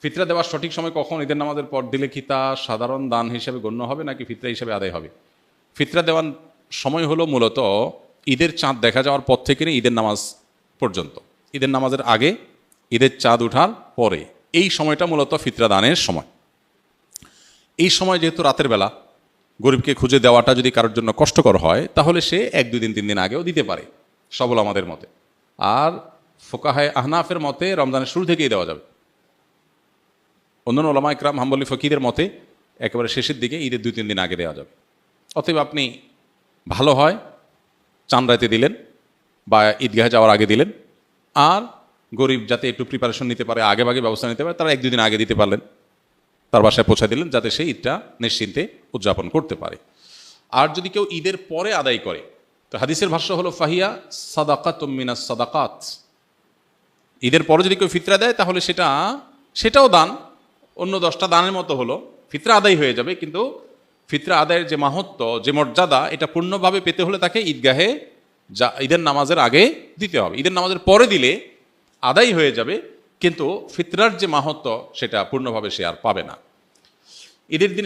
ফিতরা দেওয়ার সঠিক সময় কখন? ঈদের নামাজের পর দিলে কি তা সাধারণ দান হিসেবে গণ্য হবে নাকি ফিতরা হিসেবে আদায় হবে? ফিতরা দেওয়ার সময় হলো মূলত ঈদের চাঁদ দেখা যাওয়ার পর থেকে নিয়ে ঈদের নামাজ পর্যন্ত। ঈদের নামাজের আগে, ঈদের চাঁদ ওঠার পরে, এই সময়টা মূলত ফিতরা দানের সময়। এই সময় যেহেতু রাতের বেলা, গরিবকে খুঁজে দেওয়াটা যদি কারোর জন্য কষ্টকর হয় তাহলে সে 1-2 দিন 3 দিন আগেও দিতে পারে সবল আমাদের মতে। আর ফোকাহায়ে আহনাফের মতে রমজানের শুরু থেকেই দেওয়া যাবে। অন্যান্য ওলামা ইকরাম হাম্বলি ফকিদের মতে একেবারে শেষের দিকে ঈদের 2-3 দিন আগে দেওয়া যাবে। অতএব আপনি ভালো হয় চাঁদ রাতে দিলেন বা ঈদগাহে যাওয়ার আগে দিলেন, আর গরিব যাতে একটু প্রিপারেশন নিতে পারে, আগে ভাগে ব্যবস্থা নিতে পারে, তারা 1-2 দিন আগে দিতে পারলেন, তার বাসায় পৌঁছে দিলেন যাতে সে ঈদটা নিশ্চিন্তে উদযাপন করতে পারে। আর যদি কেউ ঈদের পরে আদায় করে তো হাদিসের ভাষ্য হলো ফাহিয়া সাদাকাতুম মিনাস সাদাকাত। ঈদের পরে যদি কেউ ফিতরা দেয় তাহলে সেটাও দান, অন্য 10টা দানের মতো হলো, ফিতরা আদায় হয়ে যাবে। কিন্তু ফিতরা আদায়ের যে মাহাত্ম্য, যে মর্যাদা, এটা পূর্ণভাবে পেতে হলে তাকে ঈদগাহে ঈদের নামাজের আগে দিতে হবে। ঈদের নামাজের পরে দিলে আদায় হয়ে যাবে, কিন্তু ফিতরার যে মাহাত্ম্য সেটা পূর্ণভাবে সে আর পাবে না। ঈদের দিন